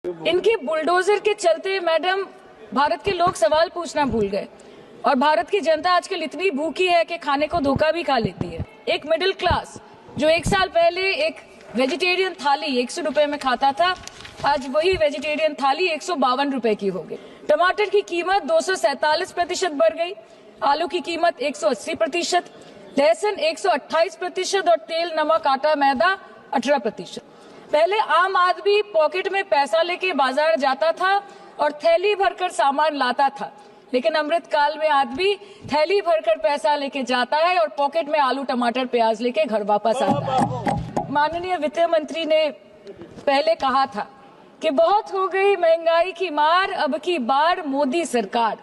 इनके बुलडोजर के चलते मैडम भारत के लोग सवाल पूछना भूल गए और भारत की जनता आजकल इतनी भूखी है कि खाने को धोखा भी खा लेती है। एक मिडिल क्लास जो एक साल पहले एक वेजिटेरियन थाली 100 रुपए में खाता था, आज वही वेजिटेरियन थाली 152 रुपए की हो गई। टमाटर की कीमत 247% बढ़ गई, आलू की कीमत 180%, लहसुन 128% और तेल, नमक, आटा, मैदा 18%। पहले आम आदमी पॉकेट में पैसा लेके बाजार जाता था और थैली भरकर सामान लाता था, लेकिन अमृत काल में आदमी थैली भरकर पैसा लेके जाता है और पॉकेट में आलू, टमाटर, प्याज लेके घर वापस आता है। माननीय वित्त मंत्री ने पहले कहा था कि बहुत हो गई महंगाई की मार, अब की बार मोदी सरकार,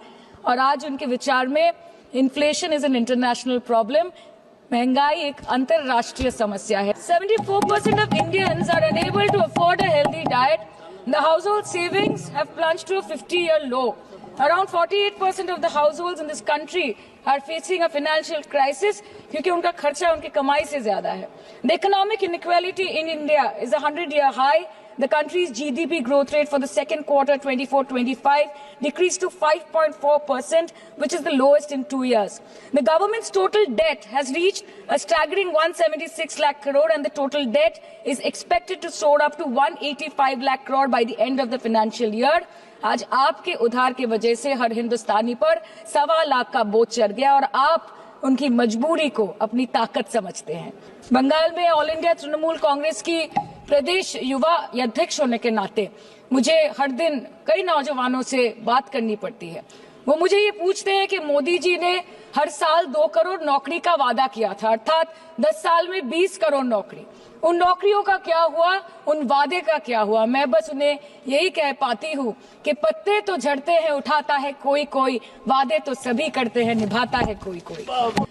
और आज उनके विचार में inflation is an international problem, महंगाई एक अंतरराष्ट्रीय समस्या है। 74% of Indians are unable to afford a healthy diet. The household savings have plunged to a 50-year low. Around 48% of the households in this country are facing a financial crisis क्योंकि उनका खर्चा उनकी कमाई से ज्यादा है। The economic inequality in India is a 100-year high. The country's GDP growth rate for the second quarter 24-25 decreased to 5.4%, which is the lowest in 2 years. The government's total debt has reached a staggering 176 lakh crore and the total debt is expected to soar up to 185 lakh crore by the end of the financial year. आज आपके उधार की वजह से हर हिंदुस्तानी पर 1.25 लाख का बोझ चढ़ गया और आप उनकी मजबूरी को अपनी ताकत समझते हैं। बंगाल में ऑल इंडिया तृणमूल कांग्रेस की प्रदेश युवा अध्यक्ष होने के नाते मुझे हर दिन कई नौजवानों से बात करनी पड़ती है। वो मुझे ये पूछते हैं कि मोदी जी ने हर साल 2 करोड़ नौकरी का वादा किया था, अर्थात 10 साल में 20 करोड़ नौकरी। उन नौकरियों का क्या हुआ, उन वादे का क्या हुआ? मैं बस उन्हें यही कह पाती हूँ कि पत्ते तो झड़ते हैं, उठाता है कोई कोई, वादे तो सभी करते हैं, निभाता है कोई कोई।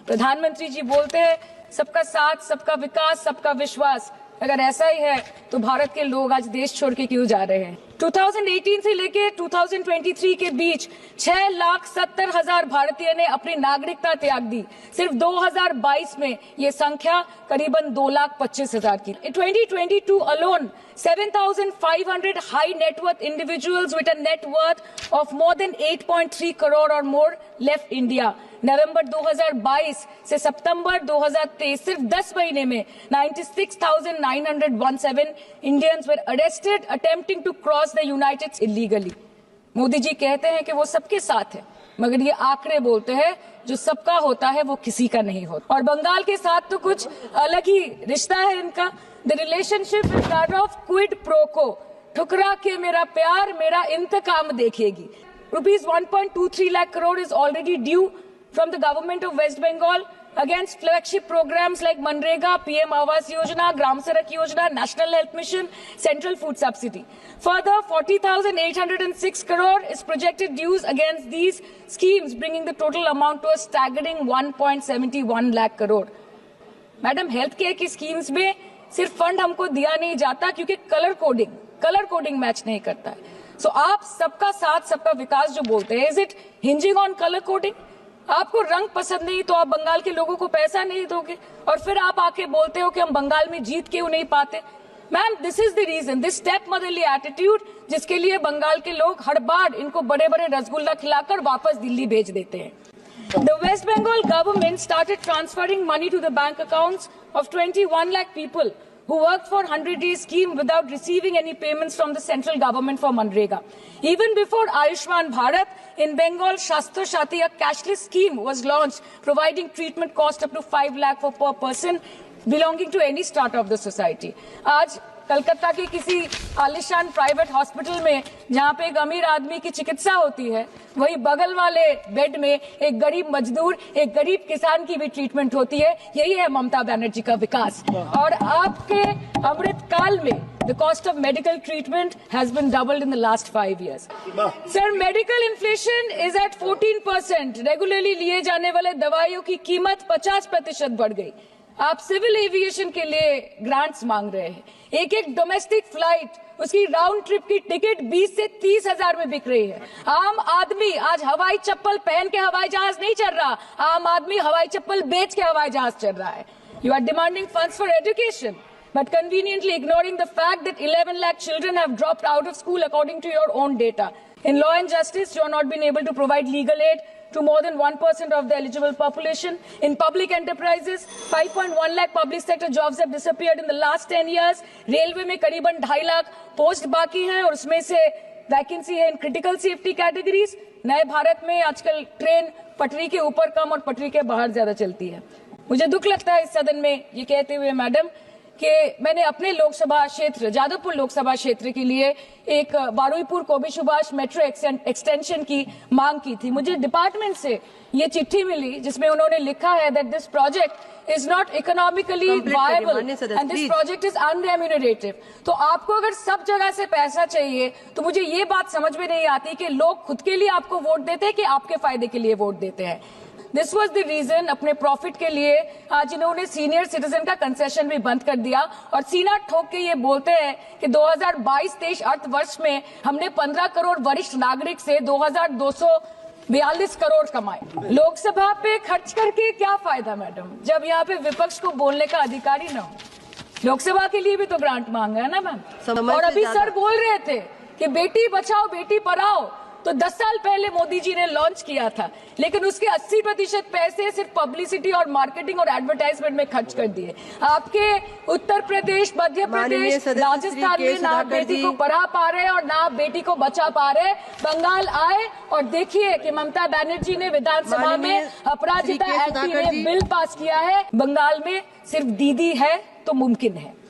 प्रधानमंत्री जी बोलते हैं सबका साथ, सबका विकास, सबका विश्वास। अगर ऐसा ही है तो भारत के लोग आज देश छोड़ के क्यों जा रहे हैं? 2018 से लेके 2023 के बीच 6,70,000 भारतीय ने अपनी नागरिकता त्याग दी। सिर्फ 2022 में ये संख्या करीबन 2,25,000 की। In 2022 alone, 7,500 high net worth individuals with a net worth of more than 8.3 crore or more left India. नवंबर 2022 से सितंबर 2023 सिर्फ 10 महीने में 96,917 Indians were arrested attempting to cross the united illegally. Modi ji कहते हैं कि वो सबके साथ है, मगर ये आंकड़े बोलते हैं जो सबका होता है वो किसी का नहीं होता। और बंगाल के साथ तो कुछ अलग ही रिश्ता है इनका। The relationship is that of quid pro को, ठुकरा के मेरा प्यार मेरा इंतकाम देखेगी। Rupees 1.23 lakh crore is already due from the government of West Bengal against flagship programs like Manrega, PM Awas Yojana, Gram Sadak Yojana, National Health Mission, Central Food Subsidy. Further, 40,806 crore is projected dues against these schemes, bringing the total amount to a staggering 1.71 lakh crore. Madam, health care की schemes में सिर्फ fund हमको दिया नहीं जाता क्योंकि colour coding match नहीं करता है। सो आप सबका साथ, सबका विकास जो बोलते हैं, is it hinging on colour coding? आपको रंग पसंद नहीं तो आप बंगाल के लोगों को पैसा नहीं दोगे और फिर आप आके बोलते हो कि हम बंगाल में जीत क्यों नहीं पाते। Ma'am, this is the reason, this step motherly attitude, जिसके लिए बंगाल के लोग हर बार इनको बड़े बड़े रसगुल्ला खिलाकर वापस दिल्ली भेज देते हैं। The West Bengal government started transferring money to the bank accounts of 21 lakh people who worked for 100-day scheme without receiving any payments from the central government for Manrega. Even before Ayushman Bharat, in Bengal, Shastra Shati, a cashless scheme was launched, providing treatment cost up to 5 lakh for per person belonging to any strata of the society. आज कलकत्ता के किसी आलिशान private hospital में जहाँ पे एक अमीर आदमी की चिकित्सा होती है, वही बगल वाले बेड में एक गरीब मजदूर, एक गरीब किसान की भी ट्रीटमेंट होती है। यही है ममता बनर्जी का विकास। और आपके अमृत काल में the cost of medical treatment has been doubled in the last 5 years. Sir, medical inflation is at 14%. Regularly लिए जाने वाले दवाइयों की कीमत 50% बढ़ गई। आप सिविल एविएशन के लिए ग्रांट्स मांग रहे हैं। एक एक डोमेस्टिक फ्लाइट, उसकी राउंड ट्रिप की टिकट 20 से 30 हजार में बिक रही है। आम आदमी आज हवाई चप्पल पहन के हवाई जहाज नहीं चल रहा, आम आदमी हवाई चप्पल बेच के हवाई जहाज चल रहा है। You are demanding funds for education. but conveniently ignoring the fact that 11 lakh children have dropped out of school according to your own data. In law and justice, you are not been able to provide legal aid to more than 1% of the eligible population. In public enterprises, 5.1 lakh public sector jobs have disappeared in the last 10 years. Railway में करीबन 2.5 lakh post बाकी हैं और उसमें से vacancy है in critical safety categories. नए भारत में आजकल ट्रेन पटरी के ऊपर कम और पटरी के बाहर ज्यादा चलती है। मुझे दुख लगता है इस सदन में ये कहते हुए मैडम कि मैंने अपने लोकसभा क्षेत्र जादवपुर लोकसभा क्षेत्र के लिए एक बारुईपुर कोबी सुभाष मेट्रो एक्सटेंशन की मांग की थी। मुझे डिपार्टमेंट से ये चिट्ठी मिली जिसमें उन्होंने लिखा है that this project is not economically viable and this project is unremunerative. तो आपको अगर सब जगह से पैसा चाहिए तो मुझे ये बात समझ में नहीं आती कि लोग खुद के लिए आपको वोट देते हैं कि आपके फायदे के लिए वोट देते हैं। दिस वॉज द रीजन अपने प्रॉफिट के लिए आज इन्होंने सीनियर सिटीजन का कंसेशन भी बंद कर दिया और सीना ठोक के ये बोलते हैं कि 2022-23 अर्थ वर्ष में हमने 15 करोड़ वरिष्ठ नागरिक से 2242 करोड़ कमाए। लोकसभा पे खर्च करके क्या फायदा मैडम, जब यहाँ पे विपक्ष को बोलने का अधिकार ही न हो। लोकसभा के लिए भी तो ग्रांट मांगा है ना मैम। और अभी सर बोल रहे थे कि बेटी बचाओ बेटी पढ़ाओ तो 10 साल पहले मोदी जी ने लॉन्च किया था, लेकिन उसके 80% पैसे सिर्फ पब्लिसिटी और मार्केटिंग और एडवर्टाइजमेंट में खर्च कर दिए। आपके उत्तर प्रदेश, मध्य प्रदेश, राजस्थान में ना आप बेटी को पढ़ा पा रहे और ना आप बेटी को बचा पा रहे। बंगाल आए और देखिए कि ममता बनर्जी ने विधानसभा में अपराजिता एक्ट में बिल पास किया है। बंगाल में सिर्फ दीदी है तो मुमकिन है।